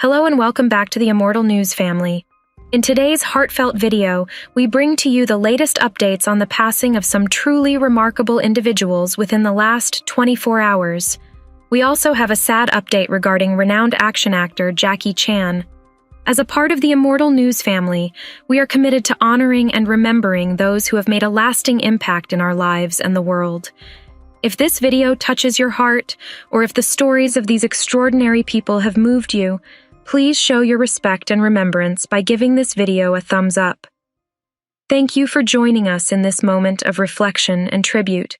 Hello and welcome back to the Immortal News family. In today's heartfelt video, we bring to you the latest updates on the passing of some truly remarkable individuals within the last 24 hours. We also have a sad update regarding renowned action actor Jackie Chan. As a part of the Immortal News family, we are committed to honoring and remembering those who have made a lasting impact in our lives and the world. If this video touches your heart, or if the stories of these extraordinary people have moved you, please show your respect and remembrance by giving this video a thumbs up. Thank you for joining us in this moment of reflection and tribute.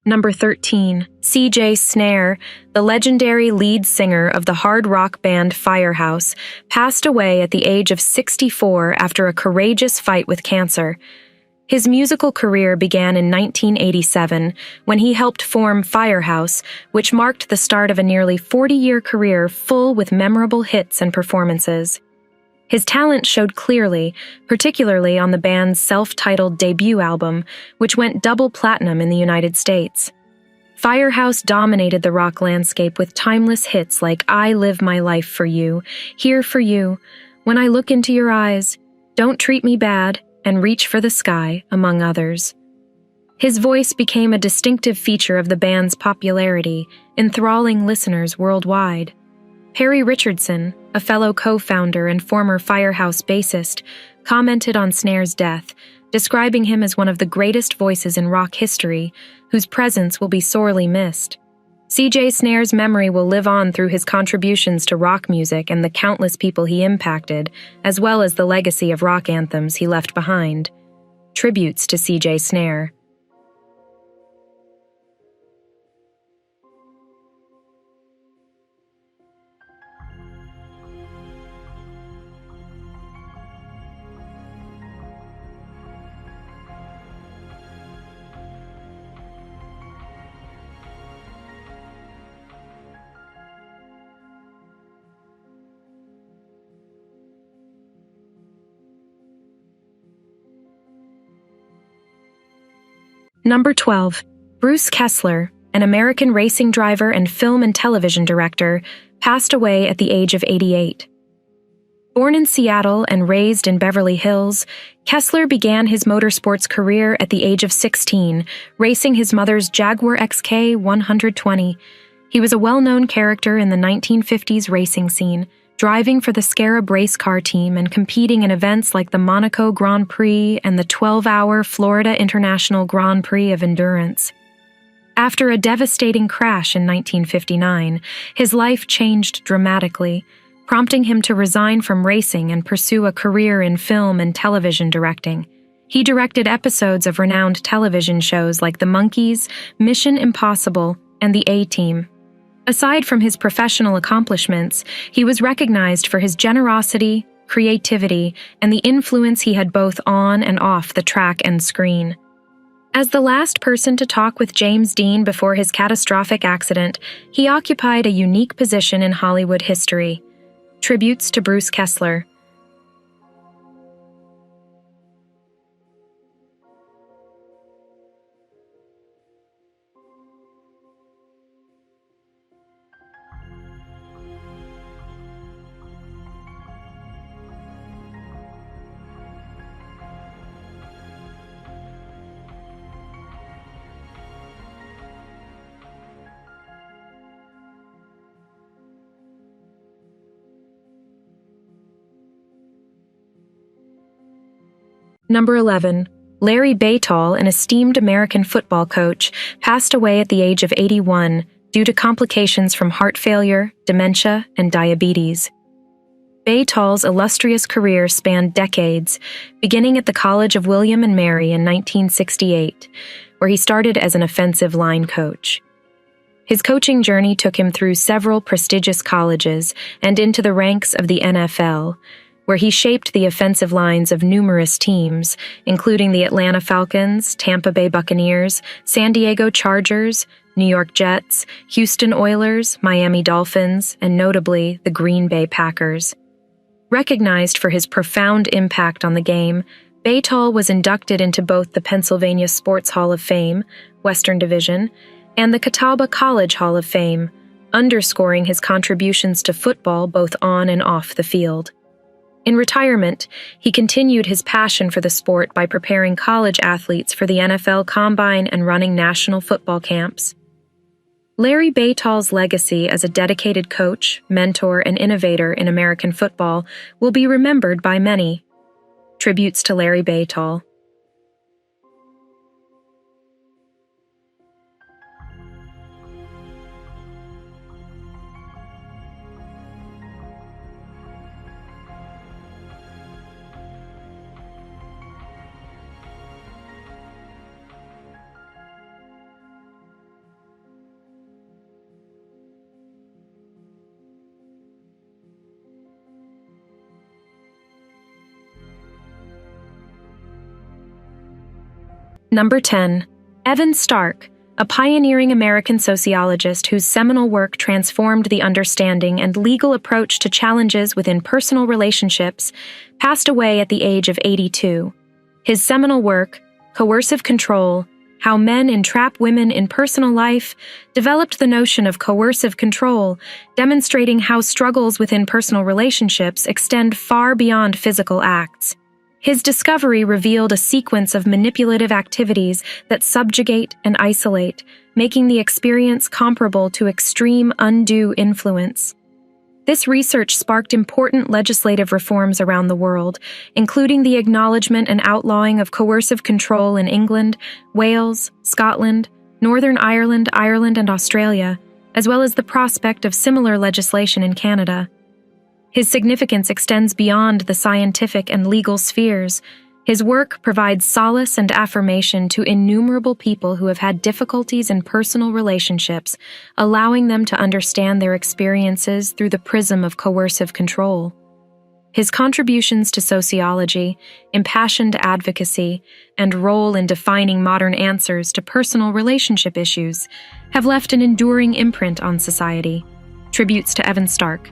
Number 13. C.J. Snare, the legendary lead singer of the hard rock band Firehouse, passed away at the age of 64 after a courageous fight with cancer. His musical career began in 1987 when he helped form Firehouse, which marked the start of a nearly 40-year career full with memorable hits and performances. His talent showed clearly, particularly on the band's self-titled debut album, which went double platinum in the United States. Firehouse dominated the rock landscape with timeless hits like I Live My Life for You, Here for You, When I Look Into Your Eyes, Don't Treat Me Bad, and Reach for the Sky, among others. His voice became a distinctive feature of the band's popularity, enthralling listeners worldwide. Perry Richardson, a fellow co-founder and former Firehouse bassist, commented on Snare's death, describing him as one of the greatest voices in rock history, whose presence will be sorely missed. C.J. Snare's memory will live on through his contributions to rock music and the countless people he impacted, as well as the legacy of rock anthems he left behind. Tributes to C.J. Snare. Number 12. Bruce Kessler, an American racing driver and film and television director, passed away at the age of 88. Born in Seattle and raised in Beverly Hills, Kessler began his motorsports career at the age of 16, racing his mother's Jaguar XK 120. He was a well-known character in the 1950s racing scene, driving for the Scarab race car team and competing in events like the Monaco Grand Prix and the 12-hour Florida International Grand Prix of Endurance. After a devastating crash in 1959, his life changed dramatically, prompting him to resign from racing and pursue a career in film and television directing. He directed episodes of renowned television shows like The Monkees, Mission Impossible, and The A-Team. Aside from his professional accomplishments, he was recognized for his generosity, creativity, and the influence he had both on and off the track and screen. As the last person to talk with James Dean before his catastrophic accident, he occupied a unique position in Hollywood history. Tributes to Bruce Kessler. Number 11. Larry Baytall, an esteemed American football coach, passed away at the age of 81 due to complications from heart failure, dementia, and diabetes. Baytall's illustrious career spanned decades, beginning at the College of William and Mary in 1968, where he started as an offensive line coach. His coaching journey took him through several prestigious colleges and into the ranks of the NFL, where he shaped the offensive lines of numerous teams, including the Atlanta Falcons, Tampa Bay Buccaneers, San Diego Chargers, New York Jets, Houston Oilers, Miami Dolphins, and notably the Green Bay Packers. Recognized for his profound impact on the game, Baytall was inducted into both the Pennsylvania Sports Hall of Fame, Western Division, and the Catawba College Hall of Fame, underscoring his contributions to football both on and off the field. In retirement, he continued his passion for the sport by preparing college athletes for the NFL Combine and running national football camps. Larry Baytall's legacy as a dedicated coach, mentor, and innovator in American football will be remembered by many. Tributes to Larry Baytall. Number 10. Evan Stark, a pioneering American sociologist whose seminal work transformed the understanding and legal approach to challenges within personal relationships, passed away at the age of 82. His seminal work, Coercive Control: How Men Entrap Women in Personal Life, developed the notion of coercive control, demonstrating how struggles within personal relationships extend far beyond physical acts. His discovery revealed a sequence of manipulative activities that subjugate and isolate, making the experience comparable to extreme undue influence. This research sparked important legislative reforms around the world, including the acknowledgement and outlawing of coercive control in England, Wales, Scotland, Northern Ireland, Ireland, and Australia, as well as the prospect of similar legislation in Canada. His significance extends beyond the scientific and legal spheres. His work provides solace and affirmation to innumerable people who have had difficulties in personal relationships, allowing them to understand their experiences through the prism of coercive control. His contributions to sociology, impassioned advocacy, and role in defining modern answers to personal relationship issues have left an enduring imprint on society. Tributes to Evan Stark.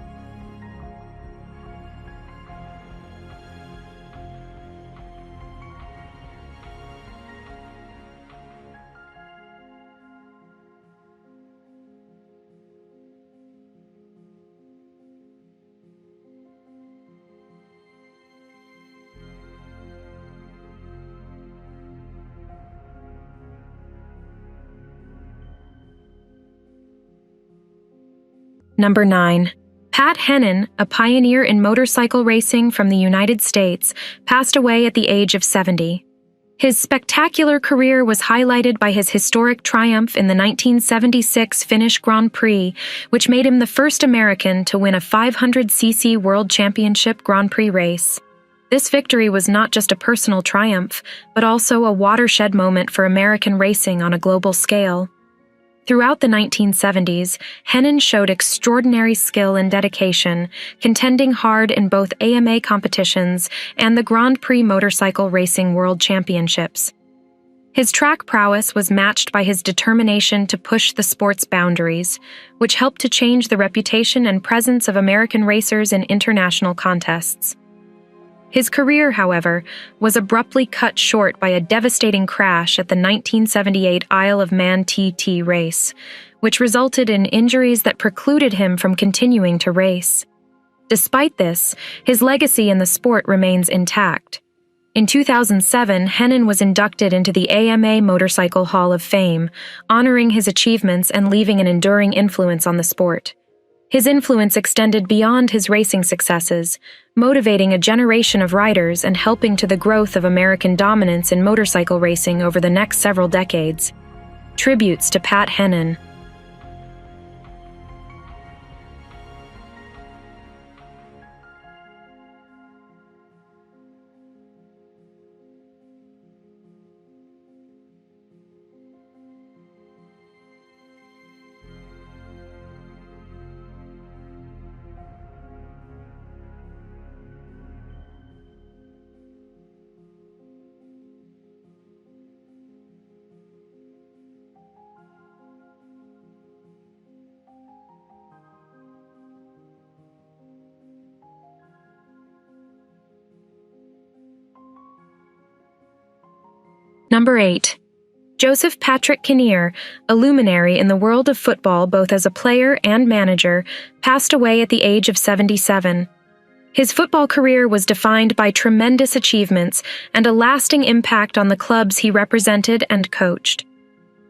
Number 9. Pat Hennon, a pioneer in motorcycle racing from the United States, passed away at the age of 70. His spectacular career was highlighted by his historic triumph in the 1976 Finnish Grand Prix, which made him the first American to win a 500cc World Championship Grand Prix race. This victory was not just a personal triumph, but also a watershed moment for American racing on a global scale. Throughout the 1970s, Hennon showed extraordinary skill and dedication, contending hard in both AMA competitions and the Grand Prix Motorcycle Racing World Championships. His track prowess was matched by his determination to push the sport's boundaries, which helped to change the reputation and presence of American racers in international contests. His career, however, was abruptly cut short by a devastating crash at the 1978 Isle of Man TT race, which resulted in injuries that precluded him from continuing to race. Despite this, his legacy in the sport remains intact. In 2007, Hennon was inducted into the AMA Motorcycle Hall of Fame, honoring his achievements and leaving an enduring influence on the sport. His influence extended beyond his racing successes, motivating a generation of riders and helping to the growth of American dominance in motorcycle racing over the next several decades. Tributes to Pat Hennon. Number 8. Joseph Patrick Kinnear, a luminary in the world of football both as a player and manager, passed away at the age of 77. His football career was defined by tremendous achievements and a lasting impact on the clubs he represented and coached.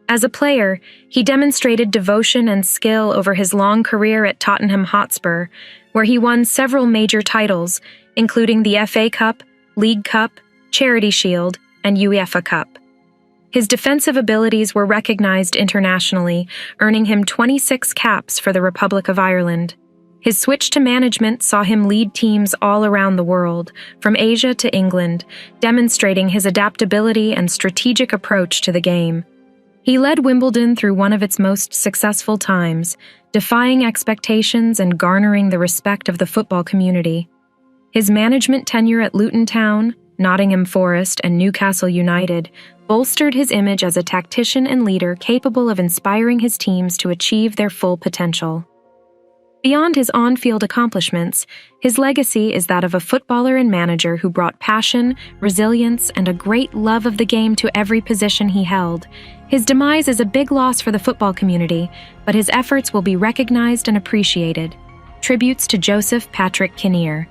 As a player, he demonstrated devotion and skill over his long career at Tottenham Hotspur, where he won several major titles, including the FA Cup, League Cup, Charity Shield, and UEFA Cup. His defensive abilities were recognized internationally, earning him 26 caps for the Republic of Ireland. His switch to management saw him lead teams all around the world, from Asia to England, demonstrating his adaptability and strategic approach to the game. He led Wimbledon through one of its most successful times, defying expectations and garnering the respect of the football community. His management tenure at Luton Town, Nottingham Forest, and Newcastle United bolstered his image as a tactician and leader capable of inspiring his teams to achieve their full potential. Beyond his on-field accomplishments, his legacy is that of a footballer and manager who brought passion, resilience, and a great love of the game to every position he held. His demise is a big loss for the football community, but his efforts will be recognized and appreciated. Tributes to Joseph Patrick Kinnear.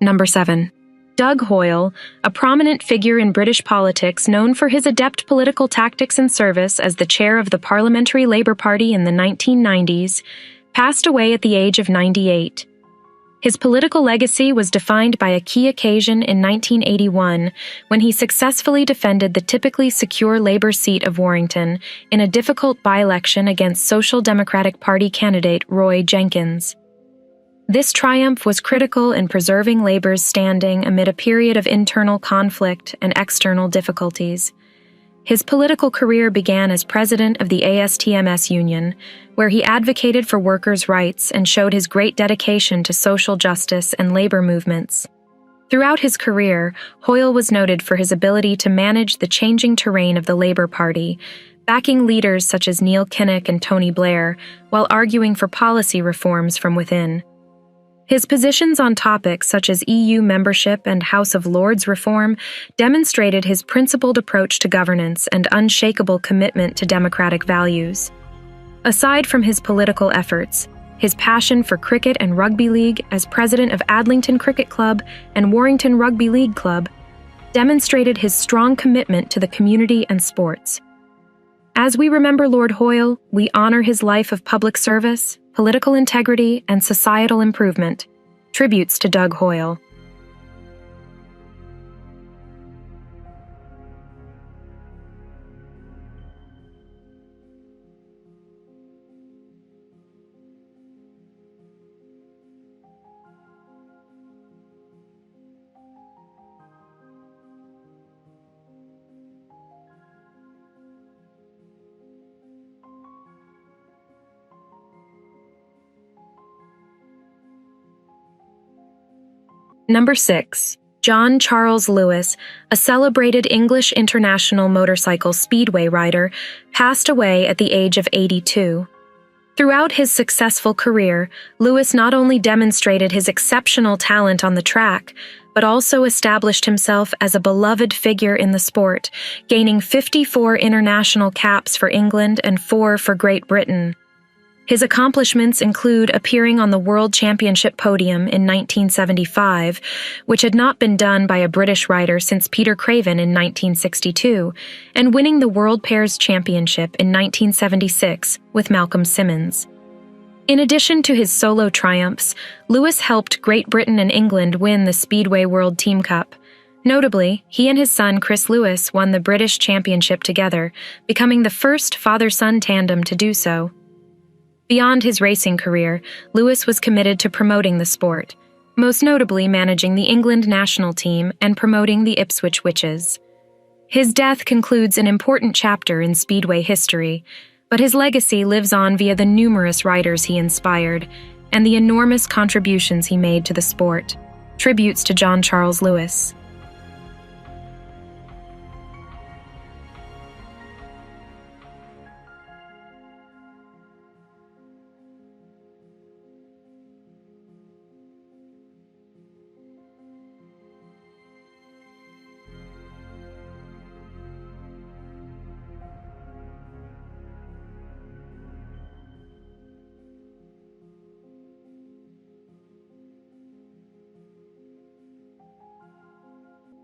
Number 7. Doug Hoyle, a prominent figure in British politics known for his adept political tactics and service as the chair of the Parliamentary Labour Party in the 1990s, passed away at the age of 98. His political legacy was defined by a key occasion in 1981 when he successfully defended the typically secure Labour seat of Warrington in a difficult by-election against Social Democratic Party candidate Roy Jenkins. This triumph was critical in preserving Labour's standing amid a period of internal conflict and external difficulties. His political career began as president of the ASTMS Union, where he advocated for workers' rights and showed his great dedication to social justice and labor movements. Throughout his career, Hoyle was noted for his ability to manage the changing terrain of the Labour Party, backing leaders such as Neil Kinnock and Tony Blair, while arguing for policy reforms from within. His positions on topics such as EU membership and House of Lords reform demonstrated his principled approach to governance and unshakable commitment to democratic values. Aside from his political efforts, his passion for cricket and rugby league as president of Adlington Cricket Club and Warrington Rugby League Club demonstrated his strong commitment to the community and sports. As we remember Lord Hoyle, we honor his life of public service, political integrity, and societal improvement. Tributes to Doug Hoyle. Number 6. John Charles Lewis, a celebrated English international motorcycle speedway rider, passed away at the age of 82. Throughout his successful career, Lewis not only demonstrated his exceptional talent on the track, but also established himself as a beloved figure in the sport, gaining 54 international caps for England and 4 for Great Britain. His accomplishments include appearing on the World Championship podium in 1975, which had not been done by a British rider since Peter Craven in 1962, and winning the World Pairs Championship in 1976 with Malcolm Simmons. In addition to his solo triumphs, Lewis helped Great Britain and England win the Speedway World Team Cup. Notably, he and his son Chris Lewis won the British Championship together, becoming the first father-son tandem to do so. Beyond his racing career, Lewis was committed to promoting the sport, most notably managing the England national team and promoting the Ipswich Witches. His death concludes an important chapter in speedway history, but his legacy lives on via the numerous riders he inspired and the enormous contributions he made to the sport. Tributes to John Charles Lewis.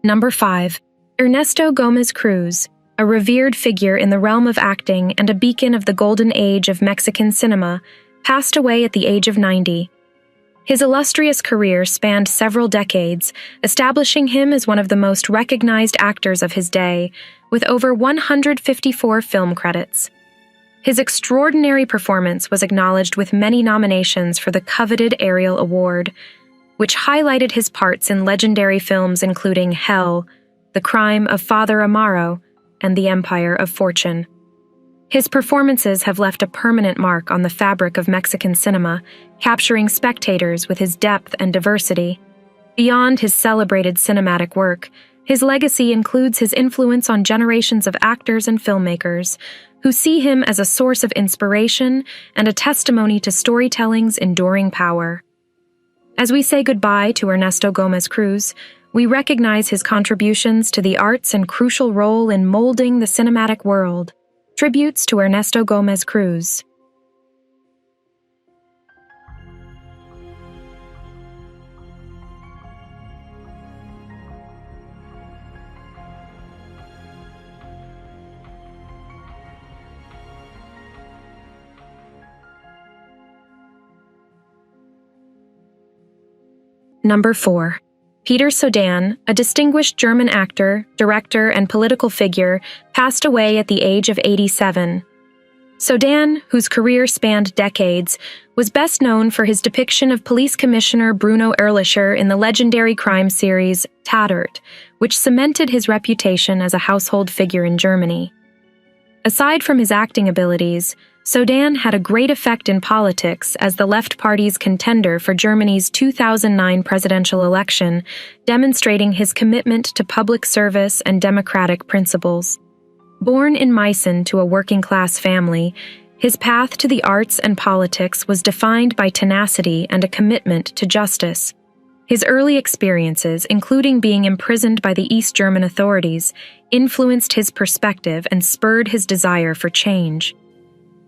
Number 5. Ernesto Gómez Cruz, a revered figure in the realm of acting and a beacon of the golden age of Mexican cinema, passed away at the age of 90. His illustrious career spanned several decades, establishing him as one of the most recognized actors of his day, with over 154 film credits. His extraordinary performance was acknowledged with many nominations for the coveted Ariel Award, which highlighted his parts in legendary films including Hell, The Crime of Father Amaro, and The Empire of Fortune. His performances have left a permanent mark on the fabric of Mexican cinema, capturing spectators with his depth and diversity. Beyond his celebrated cinematic work, his legacy includes his influence on generations of actors and filmmakers, who see him as a source of inspiration and a testimony to storytelling's enduring power. As we say goodbye to Ernesto Gómez Cruz, we recognize his contributions to the arts and crucial role in molding the cinematic world. Tributes to Ernesto Gómez Cruz. Number 4. Peter Sodan, a distinguished German actor, director, and political figure, passed away at the age of 87. Sodan, whose career spanned decades, was best known for his depiction of Police Commissioner Bruno Ehrlicher in the legendary crime series Tatort, which cemented his reputation as a household figure in Germany. Aside from his acting abilities, Sodan had a great effect in politics as the Left Party's contender for Germany's 2009 presidential election, demonstrating his commitment to public service and democratic principles. Born in Meissen to a working-class family, his path to the arts and politics was defined by tenacity and a commitment to justice. His early experiences, including being imprisoned by the East German authorities, influenced his perspective and spurred his desire for change.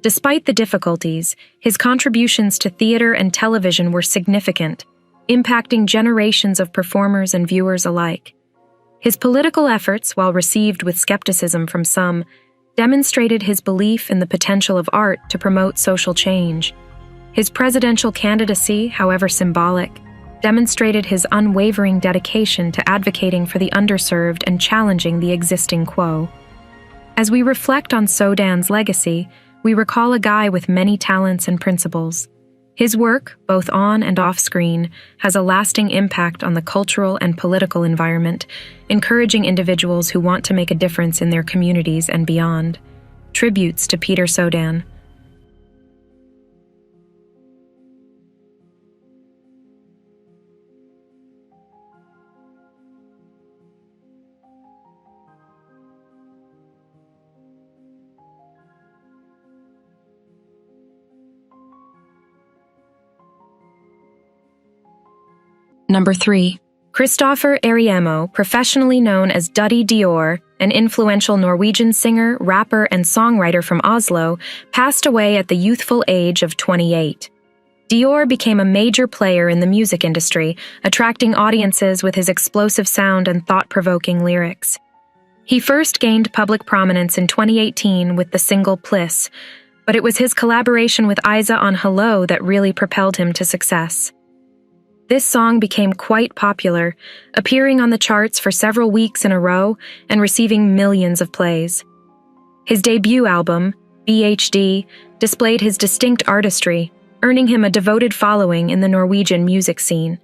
Despite the difficulties, his contributions to theater and television were significant, impacting generations of performers and viewers alike. His political efforts, while received with skepticism from some, demonstrated his belief in the potential of art to promote social change. His presidential candidacy, however symbolic, demonstrated his unwavering dedication to advocating for the underserved and challenging the existing quo. As we reflect on Sodan's legacy, we recall a guy with many talents and principles. His work, both on and off screen, has a lasting impact on the cultural and political environment, encouraging individuals who want to make a difference in their communities and beyond. Tributes to Peter Sodan. Number 3. Kristoffer Ariemo, professionally known as Duddy Dior, an influential Norwegian singer, rapper, and songwriter from Oslo, passed away at the youthful age of 28. Dior became a major player in the music industry, attracting audiences with his explosive sound and thought-provoking lyrics. He first gained public prominence in 2018 with the single Pliss, but it was his collaboration with Isa on Hello that really propelled him to success. This song became quite popular, appearing on the charts for several weeks in a row and receiving millions of plays. His debut album, BHD, displayed his distinct artistry, earning him a devoted following in the Norwegian music scene.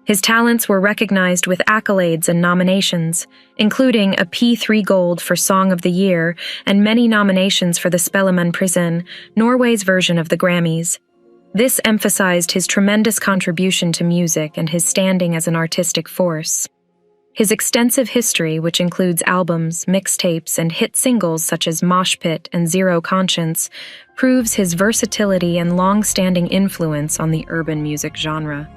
His talents were recognized with accolades and nominations, including a P3 Gold for Song of the Year and many nominations for the Spellemannprisen, Norway's version of the Grammys. This emphasized his tremendous contribution to music and his standing as an artistic force. His extensive history, which includes albums, mixtapes, and hit singles such as Mosh Pit and Zero Conscience, proves his versatility and long-standing influence on the urban music genre.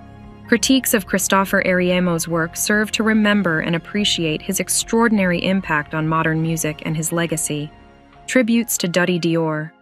Critiques of Christopher Ariemo's work serve to remember and appreciate his extraordinary impact on modern music and his legacy. Tributes to Duddy Dior.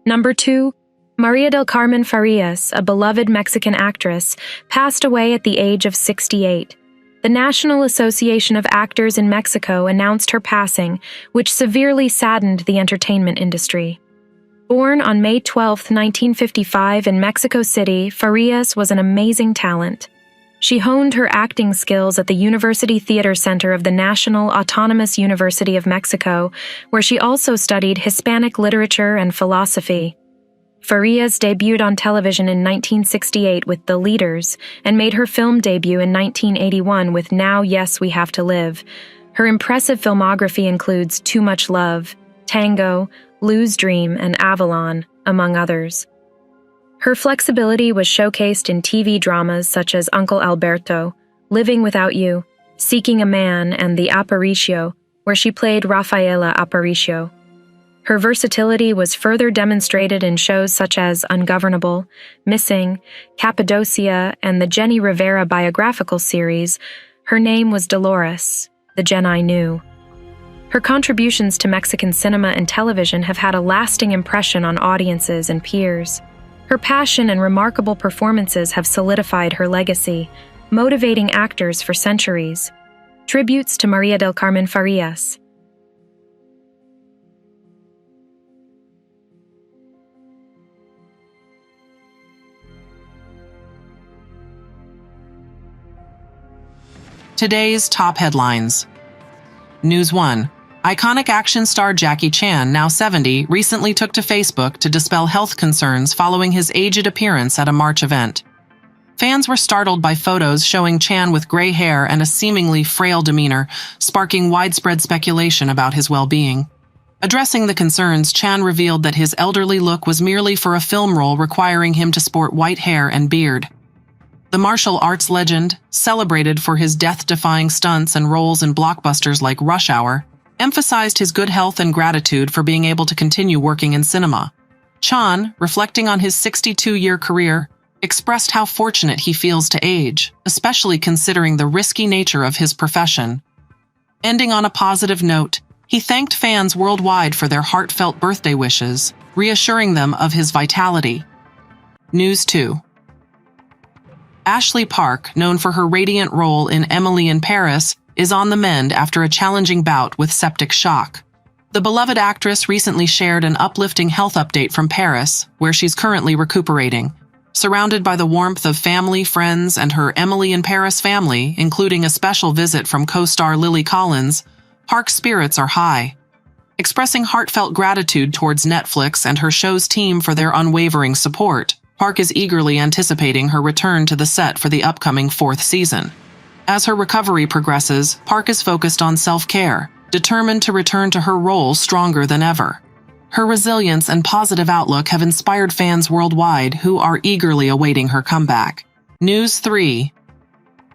Number 2. Maria del Carmen Farias, a beloved Mexican actress, passed away at the age of 68. The National Association of Actors in Mexico announced her passing, which severely saddened the entertainment industry. Born on May 12, 1955 in Mexico City, Farias was an amazing talent. She honed her acting skills at the University Theater Center of the National Autonomous University of Mexico, where she also studied Hispanic literature and philosophy. Farias debuted on television in 1968 with The Leaders and made her film debut in 1981 with Now Yes We Have to Live. Her impressive filmography includes Too Much Love, Tango, Lou's Dream, and Avalon, among others. Her flexibility was showcased in TV dramas such as Uncle Alberto, Living Without You, Seeking a Man, and The Aparicio, where she played Rafaela Aparicio. Her versatility was further demonstrated in shows such as Ungovernable, Missing, Cappadocia, and the Jenny Rivera biographical series, Her Name Was Dolores, The Jen I Knew. Her contributions to Mexican cinema and television have had a lasting impression on audiences and peers. Her passion and remarkable performances have solidified her legacy, motivating actors for centuries. Tributes to Maria del Carmen Farias. Today's top headlines. News 1. Iconic action star Jackie Chan, now 70, recently took to Facebook to dispel health concerns following his aged appearance at a March event. Fans were startled by photos showing Chan with gray hair and a seemingly frail demeanor, sparking widespread speculation about his well-being. Addressing the concerns, Chan revealed that his elderly look was merely for a film role requiring him to sport white hair and beard. The martial arts legend, celebrated for his death-defying stunts and roles in blockbusters like Rush Hour, emphasized his good health and gratitude for being able to continue working in cinema. Chan, reflecting on his 62-year career, expressed how fortunate he feels to age, especially considering the risky nature of his profession. Ending on a positive note, he thanked fans worldwide for their heartfelt birthday wishes, reassuring them of his vitality. News 2. Ashley Park, known for her radiant role in Emily in Paris, is on the mend after a challenging bout with septic shock. The beloved actress recently shared an uplifting health update from Paris, where she's currently recuperating. Surrounded by the warmth of family, friends, and her Emily in Paris family, including a special visit from co-star Lily Collins, Park's spirits are high. Expressing heartfelt gratitude towards Netflix and her show's team for their unwavering support, Park is eagerly anticipating her return to the set for the upcoming 4th season. As her recovery progresses, Park is focused on self-care, determined to return to her role stronger than ever. Her resilience and positive outlook have inspired fans worldwide who are eagerly awaiting her comeback. News 3.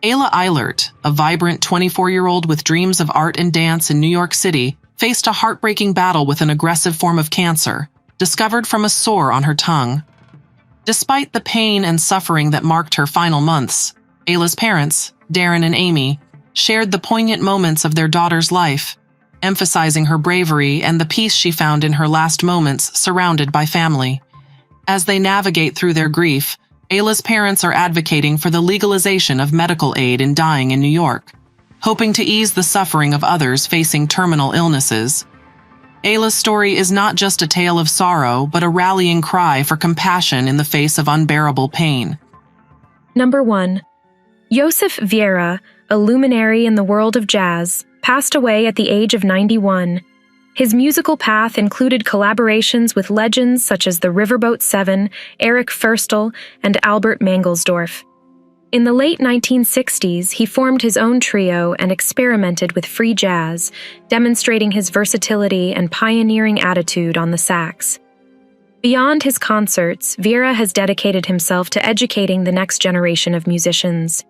Ayla Eilert, a vibrant 24-year-old with dreams of art and dance in New York City, faced a heartbreaking battle with an aggressive form of cancer, discovered from a sore on her tongue. Despite the pain and suffering that marked her final months, Ayla's parents, Darren and Amy, shared the poignant moments of their daughter's life, emphasizing her bravery and the peace she found in her last moments surrounded by family. As they navigate through their grief, Ayla's parents are advocating for the legalization of medical aid in dying in New York, hoping to ease the suffering of others facing terminal illnesses. Ayla's story is not just a tale of sorrow, but a rallying cry for compassion in the face of unbearable pain. Number 1. Joseph Vieira, a luminary in the world of jazz, passed away at the age of 91. His musical path included collaborations with legends such as the Riverboat Seven, Eric Firstel, and Albert Mangelsdorf. In the late 1960s, he formed his own trio and experimented with free jazz, demonstrating his versatility and pioneering attitude on the sax. Beyond his concerts, Vieira has dedicated himself to educating the next generation of musicians.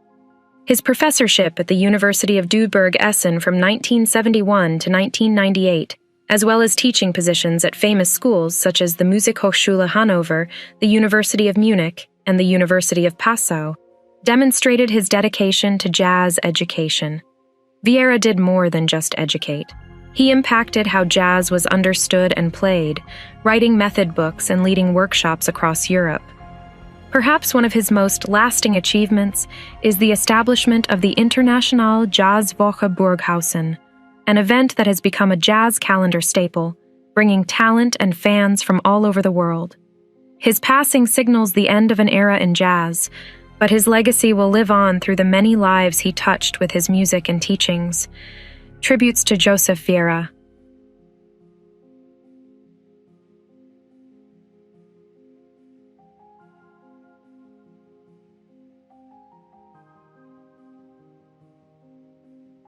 His professorship at the University of Duisburg-Essen from 1971 to 1998, as well as teaching positions at famous schools such as the Musikhochschule Hannover, the University of Munich, and the University of Passau, demonstrated his dedication to jazz education. Vieira did more than just educate. He impacted how jazz was understood and played, writing method books and leading workshops across Europe. Perhaps one of his most lasting achievements is the establishment of the Internationale Jazzwoche Burghausen, an event that has become a jazz calendar staple, bringing talent and fans from all over the world. His passing signals the end of an era in jazz, but his legacy will live on through the many lives he touched with his music and teachings. Tributes to Joseph Vieira.